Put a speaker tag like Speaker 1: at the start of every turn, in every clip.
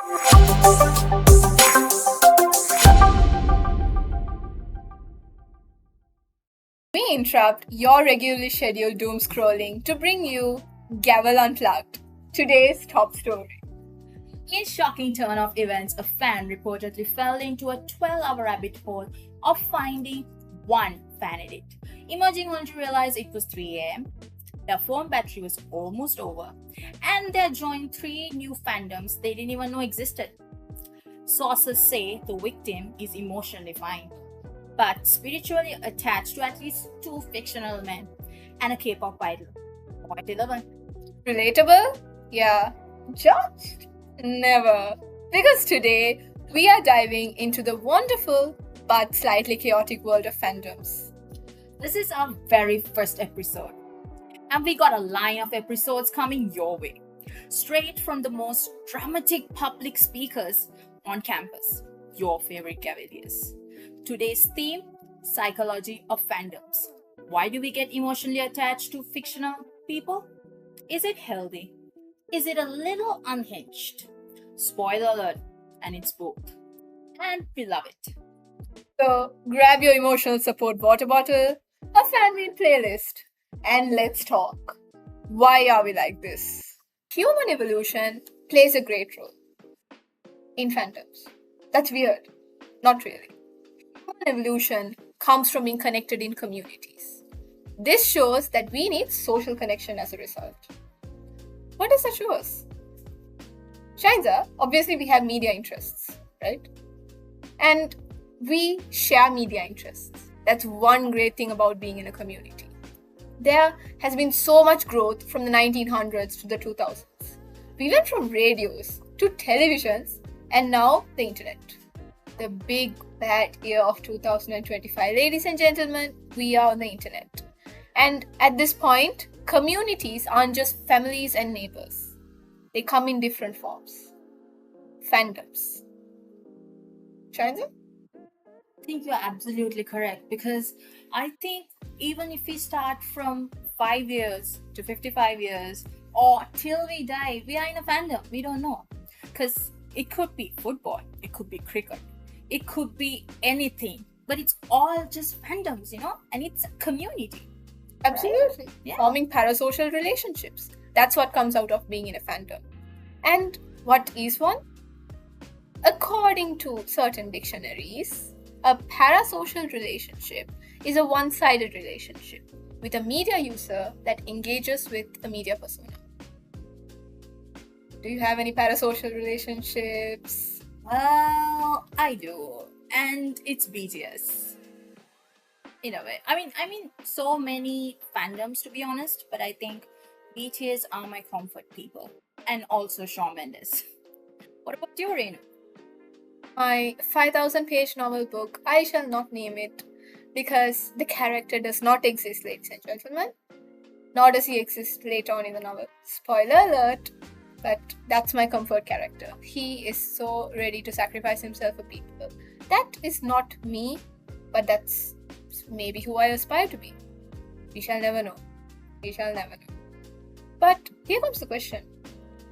Speaker 1: We interrupt your regularly scheduled doom scrolling to bring you Gavel Unplugged, today's top story.
Speaker 2: In a shocking turn of events, a fan reportedly fell into a 12-hour rabbit hole of finding one fan edit. Emerging only to realize it was 3 a.m., their phone battery was almost over, and they joined 3 new fandoms they didn't even know existed. Sources say the victim is emotionally fine, but spiritually attached to at least 2 fictional men and a K-pop idol. Point 11.
Speaker 1: Relatable? Yeah. Judged? Never. Because today we are diving into the wonderful but slightly chaotic world of fandoms.
Speaker 2: This is our very first episode, and we got a line of episodes coming your way, straight from the most dramatic public speakers on campus, your favorite Cavaliers. Today's theme: psychology of fandoms. Why do we get emotionally attached to fictional people? Is it healthy? Is it a little unhinged? Spoiler alert, and it's both. And we love it.
Speaker 1: So grab your emotional support water bottle, a fan-made playlist, and let's talk. Why are we like this? Human evolution plays a great role in fandoms. That's weird. Not really. Human evolution comes from being connected in communities. This shows that we need social connection as a result. What does that show us? Shainsa, obviously we have media interests, right? And we share media interests. That's one great thing about being in a community. There has been so much growth from the 1900s to the 2000s. We went from radios to televisions and now the internet. The big bad year of 2025. Ladies and gentlemen, we are on the internet. And at this point, communities aren't just families and neighbors. They come in different forms. Fandoms. Shainsa?
Speaker 2: I think you're absolutely correct, because I think even if we start from 5 years to 55 years or till we die, we are in a fandom. We don't know. Because it could be football, it could be cricket, it could be anything, but it's all just fandoms, and it's a community.
Speaker 1: Absolutely.
Speaker 2: Right? Yeah.
Speaker 1: Forming parasocial relationships. That's what comes out of being in a fandom. And what is one? According to certain dictionaries, a parasocial relationship is a one-sided relationship with a media user that engages with a media persona. Do you have any parasocial relationships?
Speaker 2: Well, I do, and it's BTS. In a way, I mean, so many fandoms, to be honest, but I think BTS are my comfort people, and also Shawn Mendes. What about you, Renu?
Speaker 1: My 5,000 page novel book, I shall not name it because the character does not exist, ladies and gentlemen. Nor does he exist later on in the novel. Spoiler alert, but that's my comfort character. He is so ready to sacrifice himself for people. That is not me, but that's maybe who I aspire to be. We shall never know. We shall never know. But here comes the question.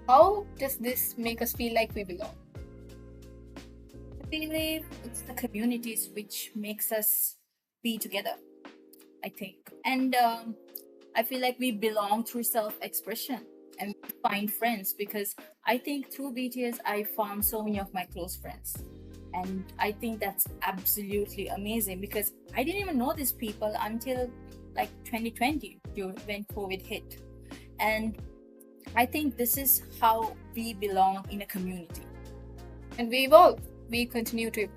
Speaker 1: How does this make us feel like we belong?
Speaker 2: I believe it's the communities which makes us be together, I think. And I feel like we belong through self-expression and find friends, because I think through BTS I found so many of my close friends. And I think that's absolutely amazing, because I didn't even know these people until like 2020 when COVID hit. And I think this is how we belong in a community.
Speaker 1: And we evolve. We continue to.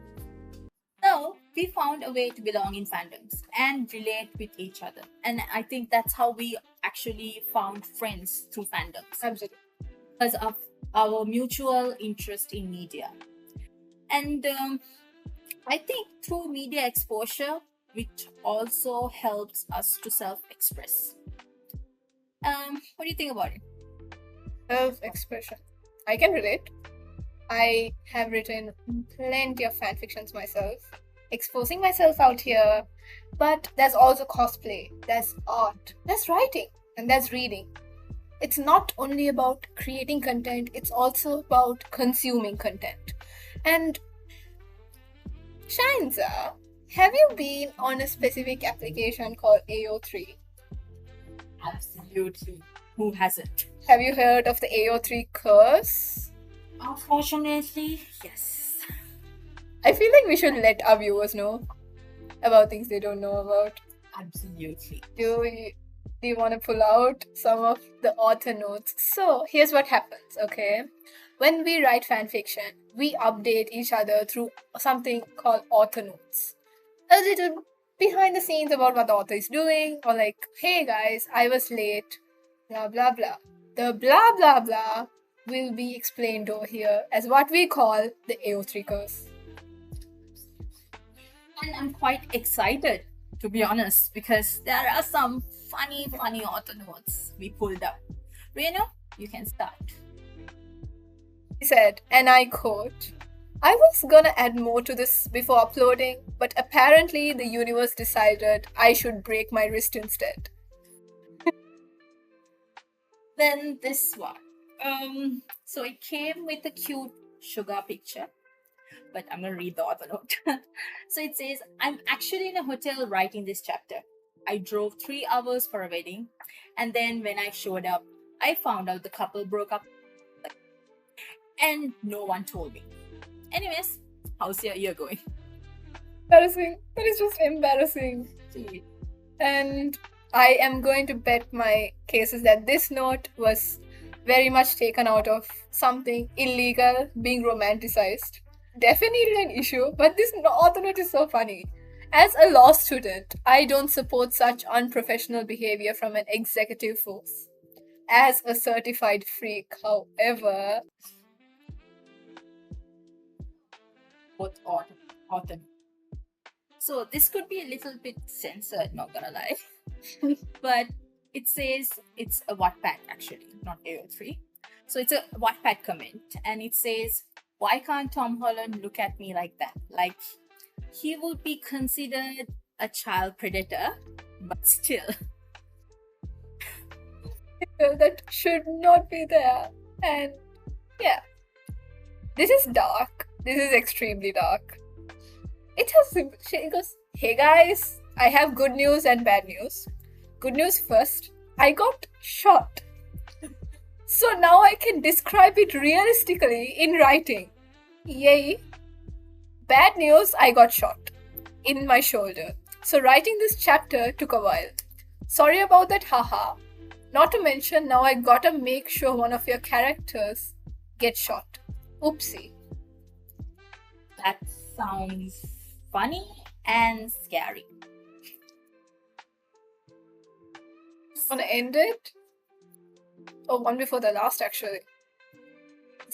Speaker 2: So we found a way to belong in fandoms and relate with each other. And I think that's how we actually found friends through fandoms.
Speaker 1: Absolutely.
Speaker 2: Because of our mutual interest in media. And I think through media exposure, which also helps us to self-express. What do you think about it?
Speaker 1: Self-expression. I can relate. I have written plenty of fan fictions myself, exposing myself out here. But there's also cosplay, there's art, there's writing, and there's reading. It's not only about creating content, it's also about consuming content. And Shainsa, have you been on a specific application called AO3?
Speaker 2: Absolutely. Who hasn't?
Speaker 1: Have you heard of the AO3 curse?
Speaker 2: Unfortunately, yes.
Speaker 1: I feel like we should let our viewers know about things they don't know about.
Speaker 2: Absolutely.
Speaker 1: Do you want to pull out some of the author notes? So here's what happens, okay? When we write fan fiction, we update each other through something called author notes. A little behind the scenes about what the author is doing, or like, hey guys, I was late, blah blah blah. The blah blah blah will be explained over here as what we call the AO3 curse.
Speaker 2: And I'm quite excited, to be honest, because there are some funny author notes we pulled up. Renu, you can start.
Speaker 1: He said, and I quote, I was gonna add more to this before uploading, but apparently the universe decided I should break my wrist instead.
Speaker 2: Then this one. So it came with a cute sugar picture, but I'm gonna read the author note. So it says, I'm actually in a hotel writing this chapter. I drove 3 hours for a wedding, and then when I showed up, I found out the couple broke up, and no one told me. Anyways, how's your year going?
Speaker 1: Embarrassing. That is just embarrassing. And I am going to bet my cases that this note was very much taken out of something illegal being romanticized. Definitely an issue, but this author note is so funny. As a law student, I don't support such unprofessional behavior from an executive force. As a certified freak, however,
Speaker 2: Both author. So this could be a little bit censored, not gonna lie. But it says it's a Wattpad actually, not AO3. So it's a Wattpad comment, and it says, why can't Tom Holland look at me like that? Like he would be considered a child predator, but still.
Speaker 1: that should not be there. And yeah, this is dark. This is extremely dark. It goes, hey guys, I have good news and bad news. Good news first, I got shot. So now I can describe it realistically in writing. Yay. Bad news, I got shot in my shoulder. So writing this chapter took a while. Sorry about that, haha. Not to mention, now I gotta make sure one of your characters gets shot. Oopsie.
Speaker 2: That sounds funny and scary.
Speaker 1: Wanna end it? Oh, one before the last actually.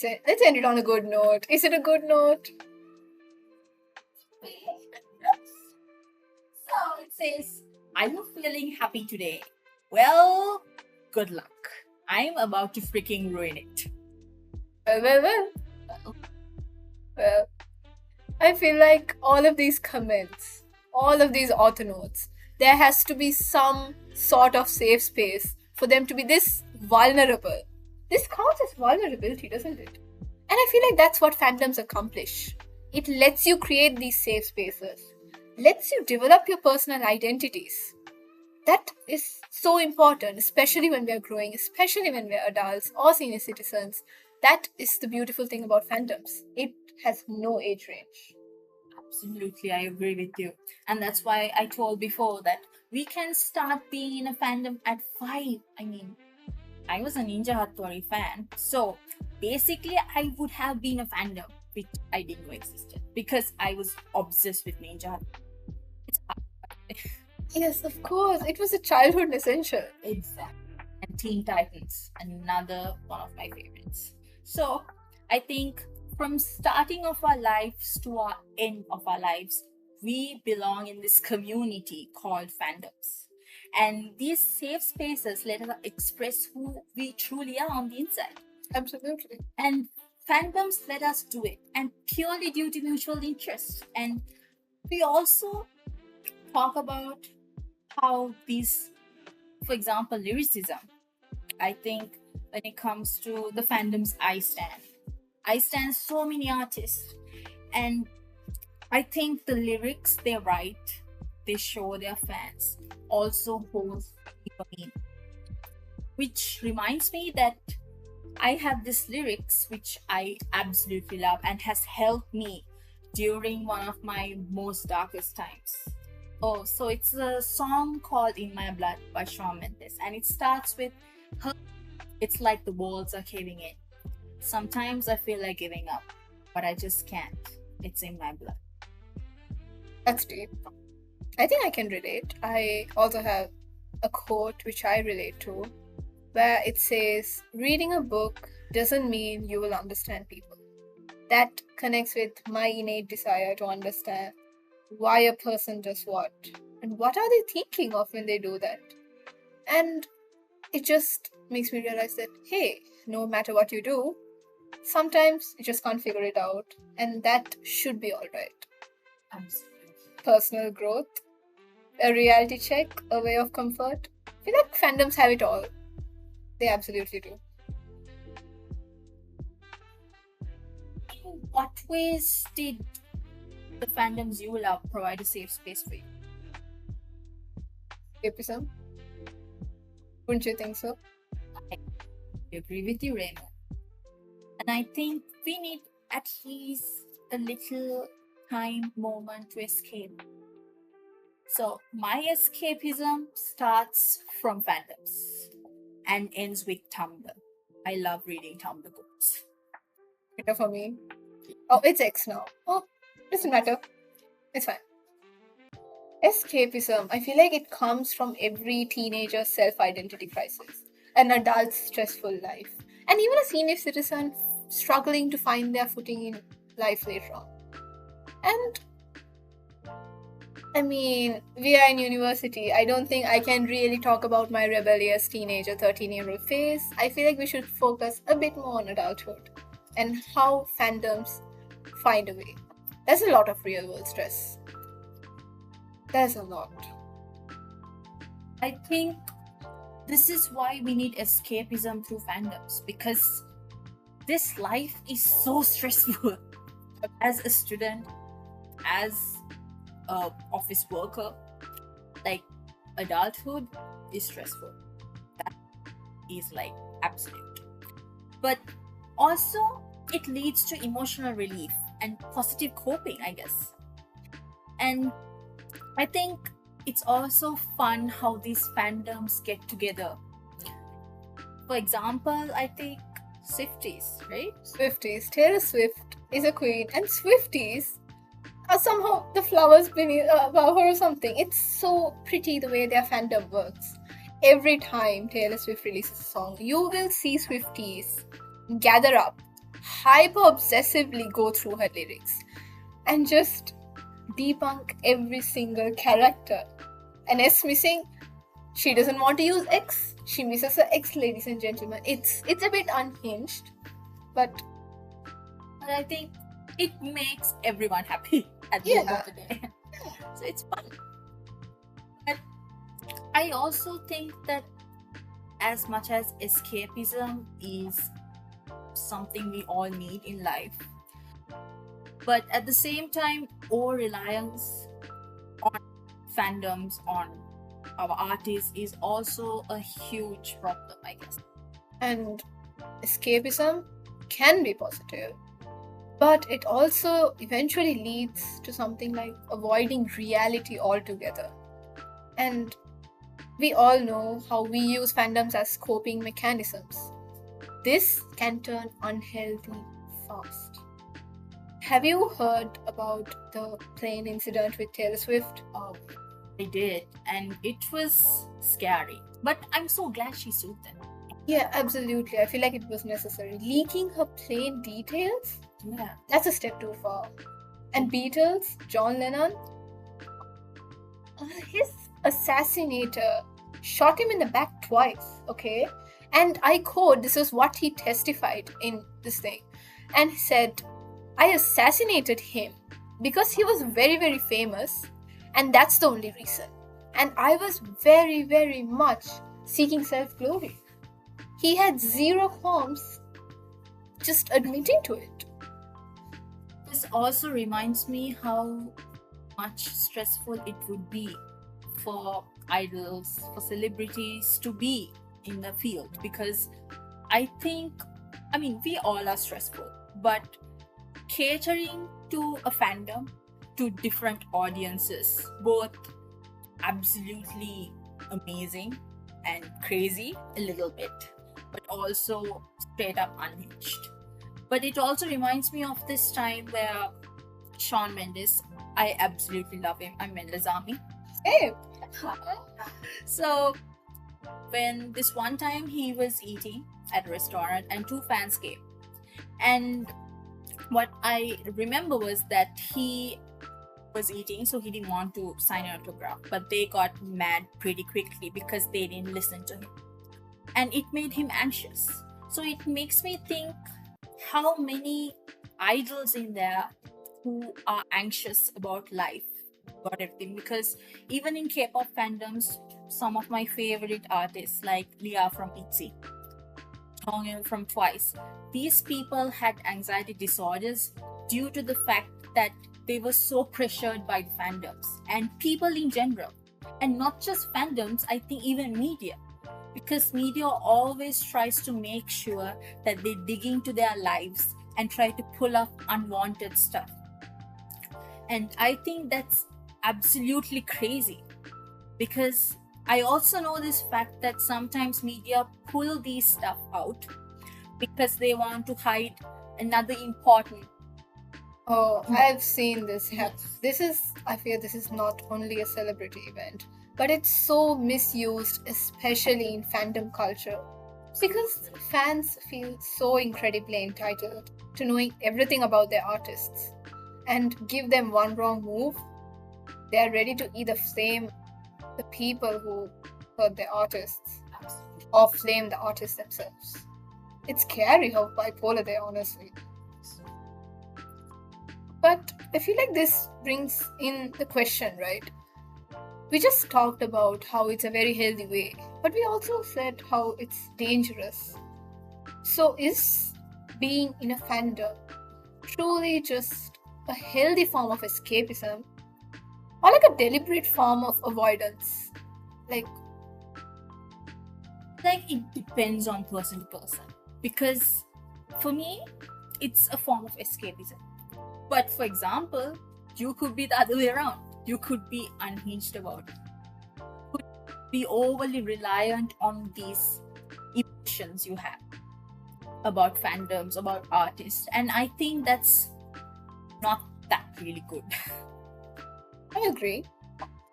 Speaker 1: Let's end it on a good note. Is it a good note?
Speaker 2: So it says, are you feeling happy today? Well, good luck. I'm about to freaking ruin it.
Speaker 1: Well, I feel like all of these comments, all of these author notes, there has to be some sort of safe space for them to be this vulnerable. This counts as vulnerability, doesn't it? And I feel like that's what fandoms accomplish. It lets you create these safe spaces, lets you develop your personal identities. That is so important, especially when we are growing, especially when we are adults or senior citizens. That is the beautiful thing about fandoms. It has no age range.
Speaker 2: Absolutely, I agree with you. And that's why I told before that we can start being in a fandom at 5. I mean, I was a Ninja Hattori fan. So basically, I would have been a fandom, which I didn't know existed because I was obsessed with Ninja Hattori. It's hard.
Speaker 1: Yes, of course. It was a childhood essential.
Speaker 2: Exactly. And Teen Titans, another one of my favorites. So I think from starting of our lives to our end of our lives, we belong in this community called fandoms. And these safe spaces let us express who we truly are on the inside.
Speaker 1: Absolutely.
Speaker 2: And fandoms let us do it, and purely due to mutual interest. And we also talk about how these, for example, lyricism I think when it comes to the fandoms I stand so many artists, and I think the lyrics they write, they show their fans, also holds deeper meaning. Which reminds me that I have this lyrics which I absolutely love and has helped me during one of my most darkest times. Oh, so it's a song called In My Blood by Shawn Mendes, and it starts with her. It's like the walls are caving in. Sometimes I feel like giving up, but I just can't. It's in my blood.
Speaker 1: That's deep. I think I can relate. I also have a quote which I relate to, where it says, reading a book doesn't mean you will understand people. That connects with my innate desire to understand why a person does what and what are they thinking of when they do that. And it just makes me realize that, hey, no matter what you do, sometimes you just can't figure it out, and that should be alright.
Speaker 2: Absolutely.
Speaker 1: Personal growth, a reality check, a way of comfort. I feel like fandoms have it all. They absolutely do.
Speaker 2: In what ways did the fandoms you love provide a safe space for you?
Speaker 1: Escapism? Wouldn't you think so?
Speaker 2: I agree with you, Renu. And I think we need at least a little time moment to escape. So my escapism starts from fandoms and ends with Tumblr. I love reading Tumblr books.
Speaker 1: Better for me. Oh, it's X now. Oh, doesn't matter. It's fine. Escapism, I feel like it comes from every teenager's self-identity crisis, an adult's stressful life, and even a senior citizen struggling to find their footing in life later on. And I mean, we are in university. I don't think I can really talk about my rebellious teenager, 13-year-old phase. I feel like we should focus a bit more on adulthood and how fandoms find a way. There's a lot of real world stress. There's a lot.
Speaker 2: I think this is why we need escapism through fandoms, because this life is so stressful. As a student, as a office worker, like adulthood is stressful. That is like absolute. But also it leads to emotional relief and positive coping, I guess. And I think it's also fun how these fandoms get together. For example, I think Swifties, right?
Speaker 1: Swifties. Taylor Swift is a queen, and Swifties are somehow the flowers beneath above her or something. It's so pretty the way their fandom works. Every time Taylor Swift releases a song, you will see Swifties gather up, hyper obsessively go through her lyrics, and just debunk every single character. And S missing, she doesn't want to use X. She misses her X, ladies and gentlemen. It's a bit unhinged, but
Speaker 2: I think it makes everyone happy at the end of the day. So it's fun. But I also think that as much as escapism is something we all need in life, but at the same time, our reliance on fandoms, on our artists is also a huge problem, I guess.
Speaker 1: And escapism can be positive, but it also eventually leads to something like avoiding reality altogether. And we all know how we use fandoms as coping mechanisms. This can turn unhealthy fast. Have you heard about the plane incident with Taylor Swift?
Speaker 2: I did, and it was scary. But I'm so glad she sued them.
Speaker 1: Yeah, absolutely. I feel like it was necessary. Leaking her plane details?
Speaker 2: Yeah.
Speaker 1: That's a step too far. And Beatles, John Lennon, his assassinator shot him in the back twice, okay? And I quote, this is what he testified in this thing. And he said, I assassinated him because he was very, very famous, and that's the only reason. And I was very, very much seeking self-glory. He had zero qualms just admitting to it.
Speaker 2: This also reminds me how much stressful it would be for idols, for celebrities to be in the field, because we all are stressful, but catering to a fandom, to different audiences, both absolutely amazing and crazy a little bit, but also straight up unhinged. But it also reminds me of this time where Shawn Mendes, I absolutely love him. I'm Mendes Army.
Speaker 1: Hey,
Speaker 2: So when this one time he was eating at a restaurant and two fans came, and what I remember was that he was eating, so he didn't want to sign an autograph, but they got mad pretty quickly because they didn't listen to him, and it made him anxious. So it makes me think how many idols in there who are anxious about life, about everything, because even in K-pop fandoms, some of my favorite artists like Leah from ITZY, Tongil from Twice, these people had anxiety disorders due to the fact that they were so pressured by the fandoms and people in general, and not just fandoms, I think even media, because media always tries to make sure that they dig into their lives and try to pull up unwanted stuff. And I think that's absolutely crazy, because I also know this fact that sometimes media pull these stuff out because they want to hide another important.
Speaker 1: oh, I've seen this happen. I feel this is not only a celebrity event, but it's so misused, especially in fandom culture, because fans feel so incredibly entitled to knowing everything about their artists, and give them one wrong move, they are ready to either flame the people who hurt their artists or flame the artists themselves. It's scary how bipolar they are, honestly. But I feel like this brings in the question, right? We just talked about how it's a very healthy way, but we also said how it's dangerous. So, is being in a fandom truly just a healthy form of escapism, or like a deliberate form of avoidance? Like,
Speaker 2: It depends on person to person, because for me it's a form of escapism, but for example, you could be the other way around. You could be unhinged about it, could be overly reliant on these emotions you have about fandoms, about artists, and I think that's not that really good.
Speaker 1: I agree,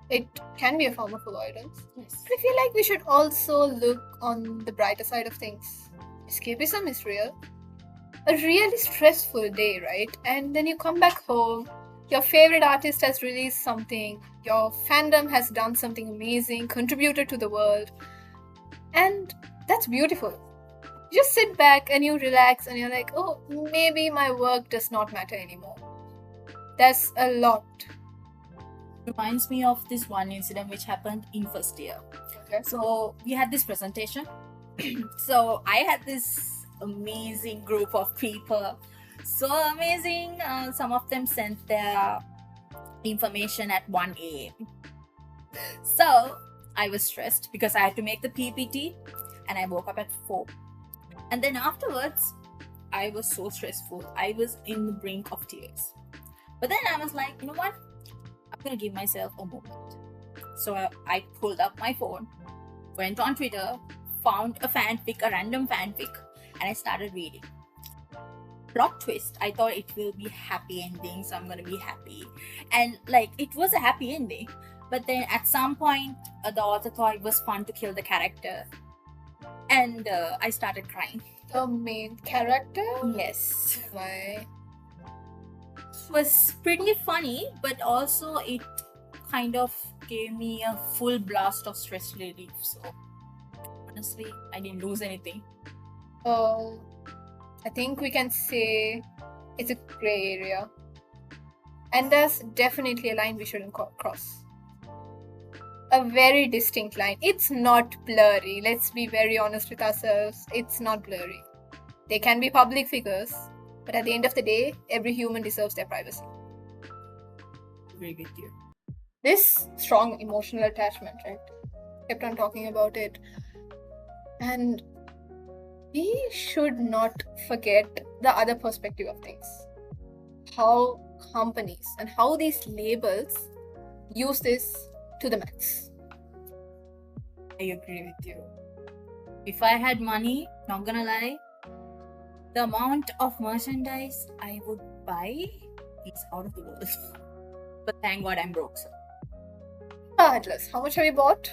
Speaker 1: it can be a form of avoidance.
Speaker 2: Yes.
Speaker 1: But I feel like we should also look on the brighter side of things. Escapism is real. A really stressful day, right? And then you come back home, your favorite artist has released something, your fandom has done something amazing, contributed to the world, and that's beautiful. You just sit back and you relax and you're like, oh, maybe my work does not matter anymore. That's a lot.
Speaker 2: Reminds me of this one incident which happened in first year.
Speaker 1: Okay.
Speaker 2: So we had this presentation. So I had this amazing group of people, so amazing. Some of them sent their information at 1 a.m. So I was stressed because I had to make the PPT, and I woke up at 4. And then afterwards, I was so stressful. I was in the brink of tears. But then I was like, you know what? I'm gonna give myself a moment. So I pulled up my phone, went on Twitter, found a fanfic, a random fanfic, and I started reading. Plot twist, I thought it will be happy ending, so I'm gonna be happy. And it was a happy ending. But then at some point, the author thought it was fun to kill the character. And I started crying.
Speaker 1: The main character?
Speaker 2: Yes.
Speaker 1: Why?
Speaker 2: Was pretty funny, but also it kind of gave me a full blast of stress relief. So honestly, I didn't lose anything.
Speaker 1: I think we can say it's a gray area, and there's definitely a line we shouldn't cross. a very distinct line. It's not blurry. Let's be very honest with ourselves. It's not blurry. They can be public figures, but at the end of the day, every human deserves their privacy.
Speaker 2: Agree with you.
Speaker 1: This strong emotional attachment, right? Kept on talking about it. And we should not forget the other perspective of things. How companies and how these labels use this to the max.
Speaker 2: I agree with you. If I had money, not gonna lie, the amount of merchandise I would buy is out of the world. But thank God I'm broke, so.
Speaker 1: Atlas, how much have you bought?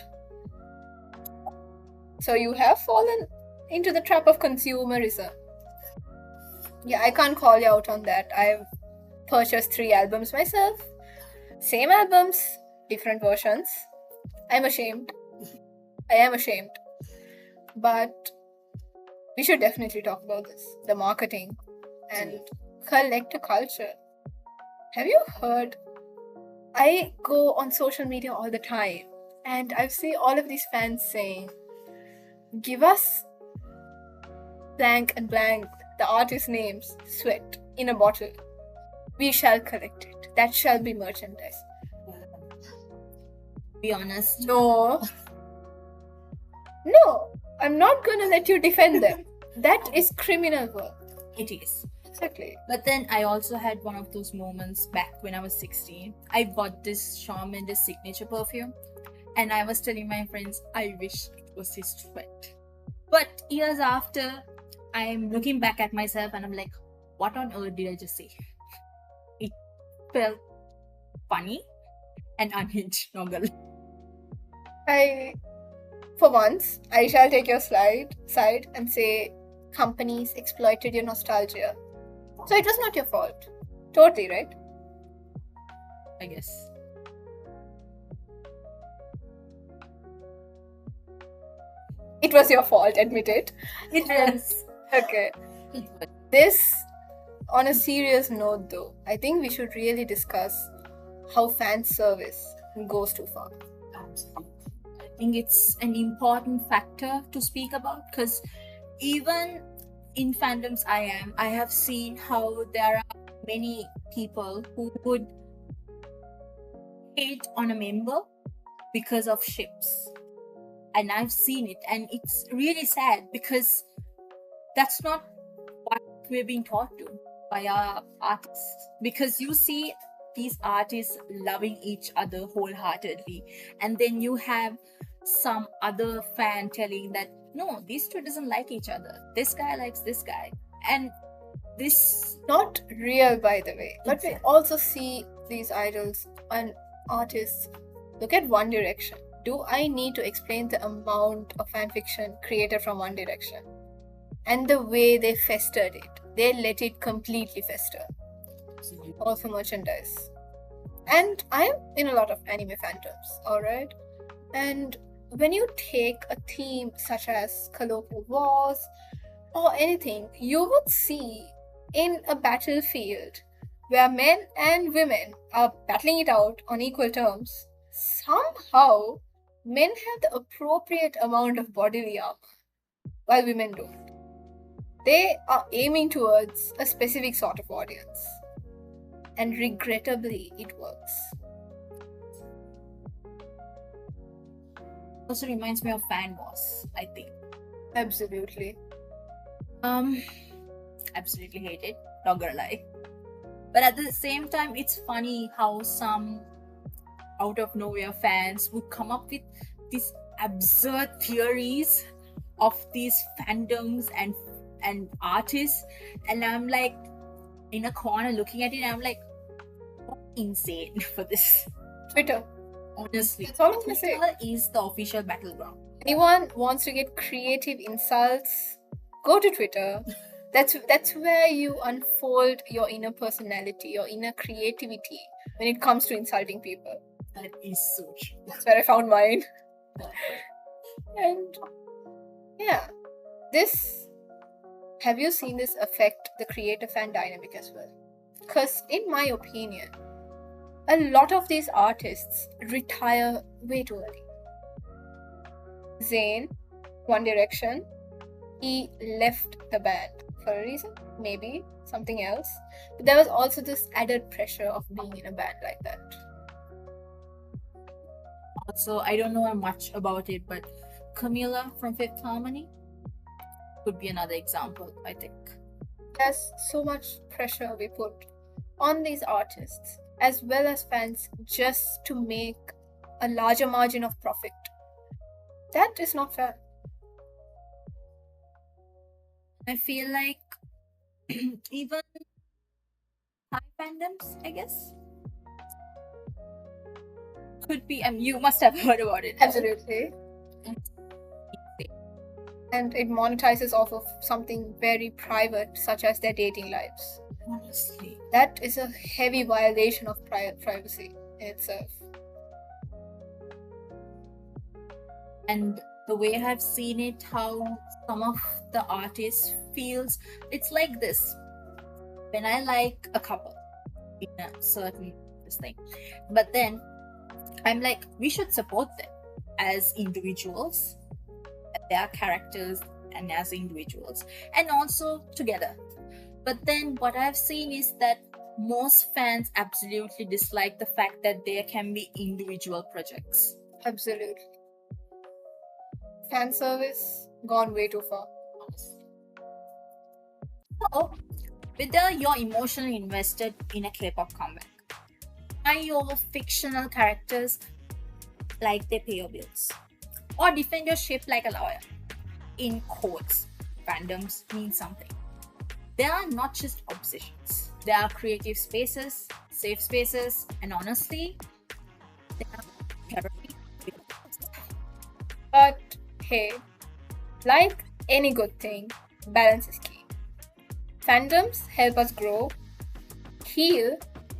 Speaker 1: So you have fallen into the trap of consumerism. Yeah, I can't call you out on that. I've purchased 3 albums myself. Same albums, different versions. I'm ashamed. I am ashamed. But we should definitely talk about this. The marketing and collector culture. Have you heard? I go on social media all the time and I see all of these fans saying, give us blank and blank, the artist names, sweat in a bottle. We shall collect it. That shall be merchandise.
Speaker 2: Be honest.
Speaker 1: No, I'm not gonna let you defend them. That is criminal work.
Speaker 2: It is.
Speaker 1: Exactly.
Speaker 2: But then I also had one of those moments back when I was 16. I bought this Shawn Mendes signature perfume and I was telling my friends, I wish it was his sweat. But years after, I'm looking back at myself and I'm like, what on earth did I just say? It felt funny and unhinged, not gonna lie.
Speaker 1: For once, I shall take your side and say companies exploited your nostalgia. So it was not your fault. Totally, right?
Speaker 2: I guess.
Speaker 1: It was your fault, admit it.
Speaker 2: It was.
Speaker 1: Okay.
Speaker 2: It was.
Speaker 1: This, on a serious note though, I think we should really discuss how fan service goes too far.
Speaker 2: Absolutely. I think it's an important factor to speak about because even in fandoms I have seen how there are many people who would hate on a member because of ships. And I've seen it and it's really sad because that's not what we're being taught to by our artists. Because you see these artists loving each other wholeheartedly and then you have some other fan telling that no, these two doesn't like each other. This guy likes this guy. And this...
Speaker 1: Not real, by the way. But we also see these idols and artists. Look at One Direction. Do I need to explain the amount of fanfiction created from One Direction? And the way they festered it. They let it completely fester. Also merchandise. And I'm in a lot of anime fandoms, alright? And when you take a theme such as colloquial wars or anything, you would see in a battlefield where men and women are battling it out on equal terms, somehow men have the appropriate amount of bodily armor while women don't. They are aiming towards a specific sort of audience. And regrettably, it works.
Speaker 2: Also reminds me of Fan Wars, I think.
Speaker 1: Absolutely.
Speaker 2: Absolutely hate it, not gonna lie. But at the same time, it's funny how some out of nowhere fans would come up with these absurd theories of these fandoms and artists, and I'm like in a corner looking at it and I'm like, what insane for this.
Speaker 1: Twitter.
Speaker 2: Honestly,
Speaker 1: That's all I'm gonna say.
Speaker 2: Twitter is the official battleground.
Speaker 1: Anyone wants to get creative insults, go to Twitter. That's where you unfold your inner personality, your inner creativity when it comes to insulting people.
Speaker 2: That is so true.
Speaker 1: That's where I found mine. And yeah, have you seen this affect the creator fan dynamic as well? Because in my opinion, a lot of these artists retire way too early. Zayn, One Direction, he left the band for a reason, maybe something else. But there was also this added pressure of being in a band like that.
Speaker 2: Also, I don't know much about it, but Camila from Fifth Harmony could be another example, I think.
Speaker 1: There's so much pressure we put on these artists as well as fans just to make a larger margin of profit. That is not fair.
Speaker 2: I feel like even high fandoms, I guess, could be. You must have heard about it.
Speaker 1: Absolutely. And it monetizes off of something very private, such as their dating lives.
Speaker 2: Honestly,
Speaker 1: That is a heavy violation of privacy in itself.
Speaker 2: and the way I've seen it, how some of the artists feels, it's like this. When I like a couple in a certain this thing, but then I'm like, we should support them as individuals, their characters, and as individuals, and also together. But then what I've seen is that most fans absolutely dislike the fact that there can be individual projects.
Speaker 1: Absolutely. Fan service gone way too far.
Speaker 2: So, whether you're emotionally invested in a K-pop comeback, cry over fictional characters like they pay your bills, or defend your ship like a lawyer, in quotes, fandoms mean something. They are not just obsessions. They are creative spaces, safe spaces, and honestly, they are therapy.
Speaker 1: But hey, like any good thing, balance is key. Fandoms help us grow, heal,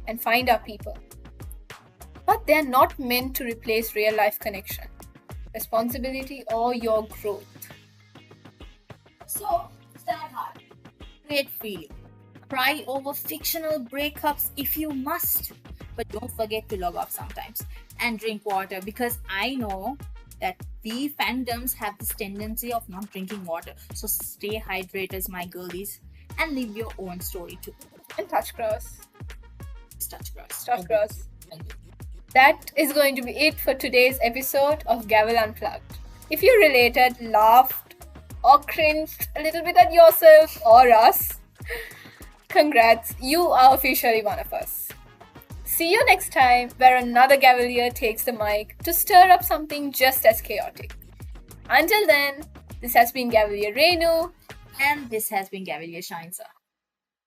Speaker 1: and find our people. But they're not meant to replace real life connection, responsibility, or your growth.
Speaker 2: So, stand hard, create freely, cry over fictional breakups if you must, but don't forget to log off sometimes and drink water, because I know that we fandoms have this tendency of not drinking water. So stay hydrated, my girlies, and live your own story too.
Speaker 1: And touch grass.
Speaker 2: Touch grass.
Speaker 1: Touch grass. That is going to be it for today's episode of Gavel Unplugged. If you related, laughed, or cringed a little bit at yourself or us, congrats, you are officially one of us. See you next time, where another Gavelier takes the mic to stir up something just as chaotic. Until then, this has been Gavelier Renu,
Speaker 2: And this has been Gavelier Shainsa.